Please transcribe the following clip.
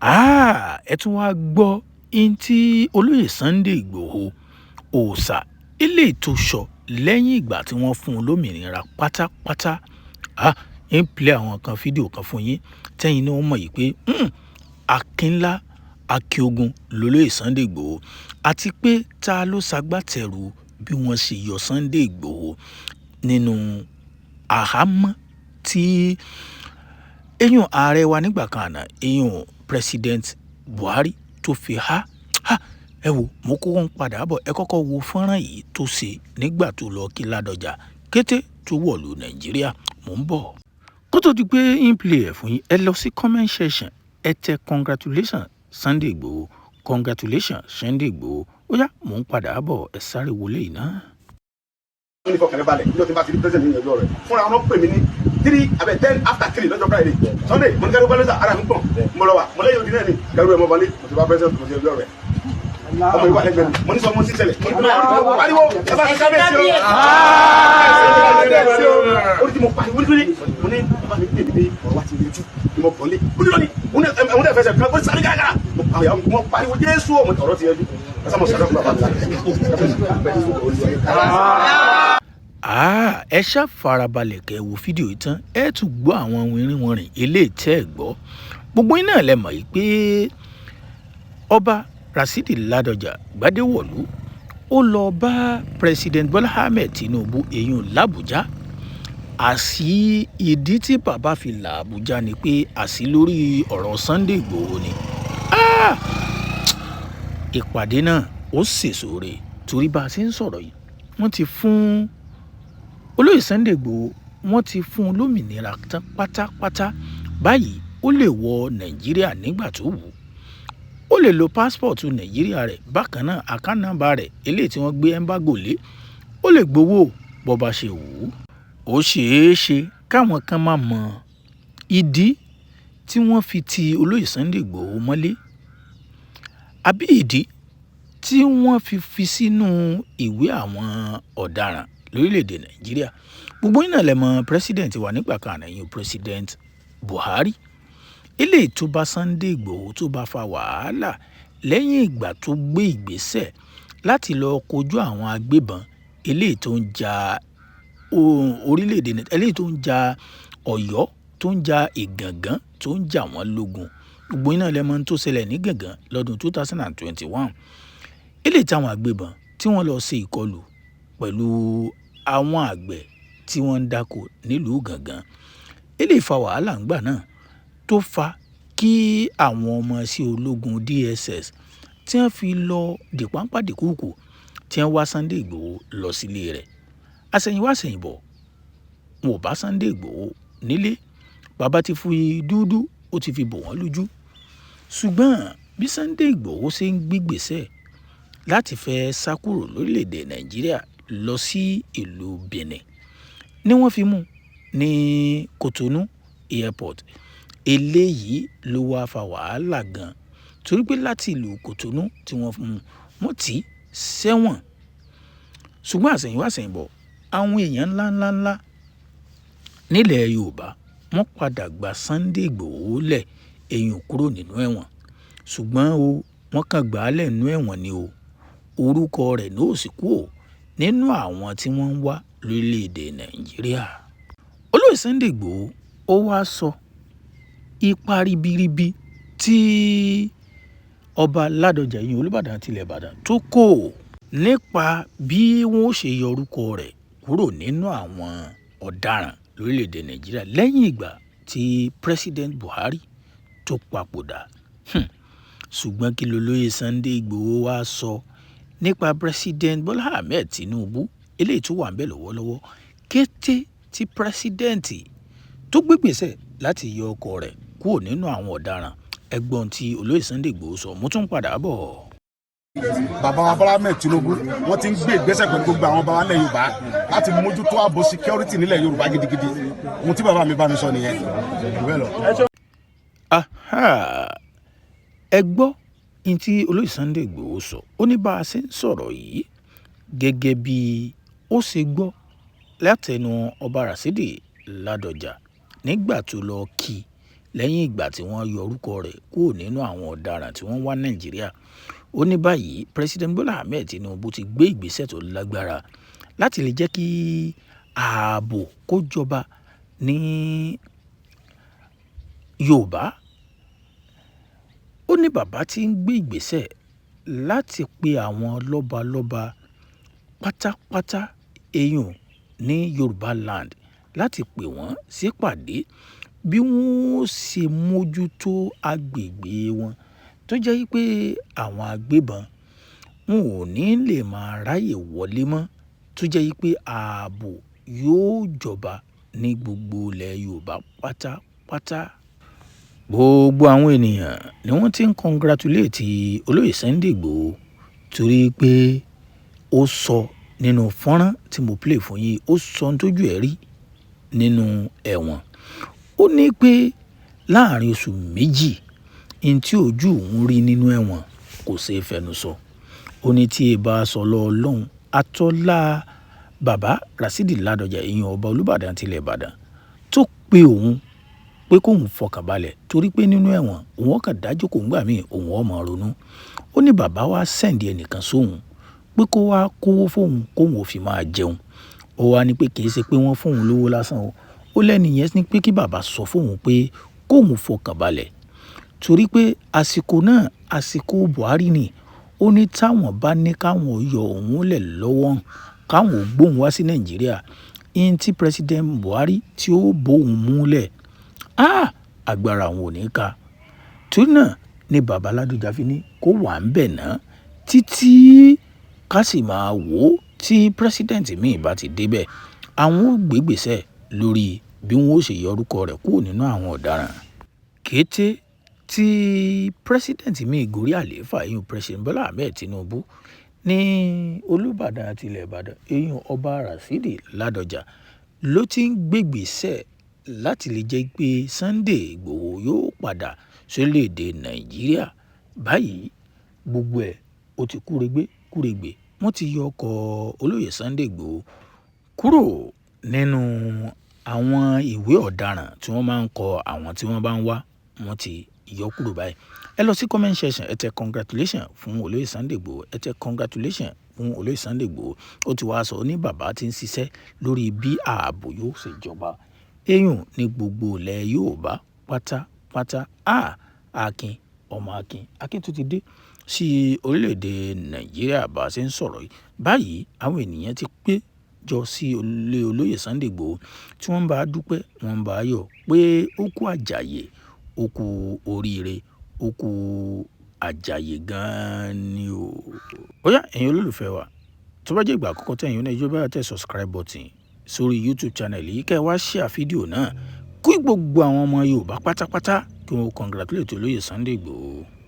ẹ tún wá gbọ́ in tí olóyè Sunday Igboho òòṣà eléyìí tó sọ lẹ́yìn ìgbà tí wọ́n fún un lómìnira pátápátá. ń play àwọn kan fídíò kan fún yín tẹ́yìn náà mọ̀ yìí pé akínlá akíogun lolóyè Sunday Igboho àti pé ta ló ṣagbátẹrù bí wọ́n ṣe yọ Sunday Igboho nínú àhámọ́ tí eyín ààrẹ wa nígbà kan àná eyín president Buhari tó fi ẹ wò mo kó wọn padà bọ̀ ẹ kọ́kọ́ wo fọ́nrán yìí tó ṣe nígbà tó lọ kí Ládọjà kété tó wọ̀lú Nàìjíríà mò ń bọ̀. kó tó di pé ń play ẹ̀ fún yín ẹ lọ sí comment section ẹ tẹ congratulations Sunday Igboho congratulations Sunday Igboho ó yá mò ń padà bọ̀ ẹ sáré wọlé yìí náà. wọ́n ní fọkànlẹ́ balẹ̀ níjọ́ tí bá ti rí president ní ọjọ́ rẹ̀ fúnra wọn pè mí ní 10 after 3 lọ́jọ́ Friday Sunday mo ní kẹ́rù pẹ́lú ara mi gbọ̀n mo lọ wà mo lẹ́yìn odi náà ni kẹ́rù ẹ̀ mọ́ balẹ̀ mo ti bá president mo ti ọjọ́ rẹ̀ ọmọ ìwà lẹ́gbẹ̀ẹ́ mi mo ní sọ mo sí ṣẹlẹ̀ pariwo ẹ bá ti kábíyèsí o orí tí mo pariwo nítorí mo ní bàbá mi dé dé ọ̀rọ̀ wa ti rí ojú ni mo bọ̀ lé mo ní mo ní ẹ̀fẹsẹ̀ kan ó sáré gàgàrà mo pariwo Jésù ọ̀rọ̀ ti yẹjú ẹ ṣá farabalẹ̀ kẹ́ wo fídíò yìí tán ẹ tún gbọ́ àwọn wìnrìnwìnrìn eléyìí tẹ́ ẹ gbọ́ gbogbo yín náà lẹ mọ̀ yìí pé ọba Rasidi Ládọjà Gbádéwọ̀lú ó lọ bá president Bola Ahmed Tinubu èyàn l'Àbújá àsí ìdí tí bàbá fi là Àbújá ni pé àsí lórí ọ̀rọ̀ Sunday Igboho ni ìpàdé náà ó sèso rè torí bá a ṣe ń sọ̀rọ̀ yìí wọ́n ti fún olóyè Sunday Igboho wọ́n ti fún un lómìnira tán pátápátá báyìí ó lè wọ Nàìjíríà nígbà tó wù ú ó lè lo pásítọ̀tù Nàìjíríà rẹ̀ bákan náà àkáǹtì nọ́mbà rẹ̀ eléyìí tí wọ́n gbé ẹ́mbágò lé ó lè gbowó bó bá ṣe wù ú ó ṣeé ṣe káwọn kan má mọ ìdí tí wọ́n fi ti olóyè Sunday Igboho mọ́lé àbí ìdí tí wọ́n fi sínú ìwé àwọn ọ̀daràn lórílẹ̀‐èdè Nàìjíríà gbogbo yín náà lẹ mọ̀ president wa nígbà kan àná yín president Buhari eléyìí tó bá Sunday Igboho tó bá fa wàhálà lẹ́yìn ìgbà tó gbé ìgbésẹ̀ láti lọ kojú àwọn agbébọn eléyìí tó ń ja orílẹ̀‐èdè eléyìí tó ń ja Ọ̀yọ́ tó ń ja Ìgàngán tó ń jà wọ́n lógun gbogbo iná lẹ́mọ̀ tó ṣẹlẹ̀ ní Gàngán lọ́dún 2021 eléyìí táwọn agbébọn tí wọ́n lọ ṣe ìkọlù pẹ̀lú àwọn àgbẹ̀ tí wọ́n ń dáko nílùú Gàngán eléyìí fa wàhálà ńgbà náà tó fa kí àwọn ọmọ sí ológun DSS tí wọ́n fi lọ dìpáńpàdìkúùkù tí wọ́n wá Sunday Igboho lọ sílé rẹ̀ àsẹ̀yìnwá àsẹ̀yìnbọ̀ wọn ò bá Sunday Igboho nílé bàbá ti fi dúdú ó ti fi bò wọ́n lójú ṣùgbọ́n bí Sunday Igboho ṣe ń gbígbésẹ̀ láti fẹ́ sá kúrò lórílẹ̀‐èdè Nàìjíríà lọ sí ìlú Benin ni wọ́n fi mú ní Cotonou airport eléyìí ló wá fa wàhálà gan torí pé láti ìlú Cotonou tí wọ́n mú wọ́n tì í sẹ́wọ̀n ṣùgbọ́n àsẹ̀yìnwá àsẹ̀yìnbọ̀ àwọn èèyàn ńláńláńlá nílẹ̀ Yorùbá wọ́n padà gba Sunday Igboho lẹ̀ èyàn kúrò nínú ẹ̀wọ̀n ṣùgbọ́n wọ́n kàn gbà á lẹ̀ nínú ẹ̀wọ̀n ni orúkọ rẹ̀ ní ó sì kú nínú àwọn tí wọ́n ń wá lórílẹ̀‐èdè Nàìjíríà. olóyè Sunday Igboho ó wá sọ ipa ribiribi tí ọba Ládọjà yìí Olúbàdàn tilẹ̀ Ìbàdàn tó kó nípa bí wọ́n ó ṣe yọ orúkọ rẹ̀ kúrò nínú àwọn ọ̀daràn lórílẹ̀‐èdè Nàìjíríà lẹ́yìn ìgbà tí president Buhari tó papòdà ṣùgbọ́n kí lolóyè Sunday Igboho wá sọ nípa president Bola Ahmed Tinubu eléyìí tó wà ń bẹ̀ lọ́wọ́lọ́wọ́ kété tí president tó gbégbèsè láti yọ ọkọ rẹ̀ kúrò nínú àwọn ọ̀daràn ẹgbọ́n tí olóyè Sunday Igboho sọ mo tún padà bọ̀. bàbá wa Bola Ahmed Tinubu wọ́n ti ń gbé ìgbésẹ̀ pẹ̀lú gbogbo àwọn bàbá ilẹ̀ Yorùbá láti mójútó ààbò security nílẹ̀ Yorùbá gidigidi ohun tí bàbá mi bá mi sọ nìyẹn. ẹ gbọ́ ní tí olóyè Sunday Igboho sọ ó ní bá a ṣe ń sọ̀rọ̀ yìí gẹ́gẹ́ bí ó ṣe gbọ́ látẹnu ọba Rasidi Ládọjà nígbà tó lọ kí lẹ́yìn ìgbà tí wọ́n yọ orúkọ rẹ̀ kúrò nínú àwọn ọ̀daràn tí wọ́n wá Nàìjíríà. Ó ní báyìí President Bola Ahmed Tinubu ti gbé ìgbésẹ̀ tó lágbára láti lè jẹ́ kí ààbò kó jọba ní Yorùbá. Ó ní bàbá tí ń gbé ìgbésẹ̀ láti pe àwọn lọ́balọ́ba pátápátá èèyàn ní Yorùbá land láti pè wọ́n sípàdé bí wọ́n ó ṣe mójútó agbègbè wọn tó jẹ́ pé àwọn agbébọn wọn ò ní lè máa ráyè wọlé mọ́, tó jẹ́ pé ààbò yóò jọba ní gbogbo ilẹ̀ Yorùbá pátápátá. Gbogbo àwọn ènìyàn ni wọ́n ti ń congratulate olóyè Sunday Igboho torí pé ó sọ nínú fọ́nrán tí mo play fún yín, ó sọ ohun tójú ẹ̀ rí nínú ẹ̀wọ̀n. Ó ní pé láàrin oṣù méjì n tí ojú òun rí nínú ẹ̀wọ̀n kò ṣeé fẹnu sọ. Ó ní tí ẹ bá sọ lọ Ọlọ́run atọ́lá bàbá Rasidi Ládọjà ìyẹn ọba Olúbàdàn tilẹ̀ Ìbàdàn tó pe òun pé kóun fọkàn balẹ̀ torí pé nínú ẹ̀wọ̀n òun kàn dájú kò ń gbà mí òun ọmọ ronú. Ó ní bàbá wa sẹ́ǹdì ẹnìkan sóhun pé kó wá kówó fóun kóun ò fi máa jẹun. Ó wá ní pé kì í ṣe pé wọ́n fóun lówó lásán o. Ó lẹ́nìyẹn ní pé kí bàbá sọ fóun pé kóun fọkàn balẹ̀ torí pé àsìkò náà àsìkò Buhari ni. Ó ní táwọn bá ní káwọn yọ òun lẹ̀ lọ́wọ́ káwọn gbóhùn wá sí Nàìjíríà in tí President Buhari tí ó bóun múlẹ̀ agbára àwọn ò ní ká. Torí náà ni bàbá Ládọjà fi ní kó wà ń bẹ̀ náà títí ká sì máa wò ó tí president míì bá ti débẹ̀ àwọn ò gbégbèsẹ̀ lórí bí wọ́n ó ṣe yọ orúkọ rẹ̀ kúrò nínú àwọn ọ̀daràn. Kété tí president míì gorí àlééfà ìyún President Bola Ahmed Tinubu ní Olúbàdàn tilẹ̀ Ìbàdàn ìyún ọba Rasidi Ládọjà ló ti ń gbégbèsẹ̀ láti lè jẹ́ pé Sunday Igboho yóò padà sórílẹ̀-èdè Nàìjíríà. Báyìí gbogbo ẹ̀ ó ti kúrègbè wọ́n ti yọ ọkọ̀ olóyè Sunday Igboho kúrò nínú àwọn ìwé ọ̀daràn tí wọ́n máa ń kọ àwọn tí wọ́n bá ń wá, wọ́n ti yọ kúrò báyìí. Ẹ lọ sí comment section ẹ tẹ congratulation fún olóyè Sunday Igboho, ẹ tẹ congratulation fún olóyè Sunday Igboho. Ó ti wá sọ ní bàbá tí ń ṣiṣẹ́ lórí bí ààbò yóò ṣe jọba èèyàn ní gbogbo ilẹ̀ Yorùbá pátápátá. Akin ọmọ Akin tó ti dé sí orílẹ̀-èdè Nàìjíríà bá a ṣe ń sọ̀rọ̀ yìí. Báyìí àwọn ènìyàn ti pé jọ sí ilé olóyè Sunday Igboho tí wọ́n bá dúpẹ́ wọ́n bá yọ̀ pé ó kú àjàyè, ó kú oríire, ó kú àjàyè gan-an ni o. Ó yá ẹ̀yin olólùfẹ́ wa tó bá jẹ́ ìgbà àkọ́kọ́ tẹ̀yin ó náà ìjọba tẹ̀ subscribe button sórí YouTube channel yìí kẹ́ ẹ wá share fídíò náà kí gbogbo àwọn ọmọ Yorùbá pátápátá kí wọ́n congratulate olóyè Sunday Igboho.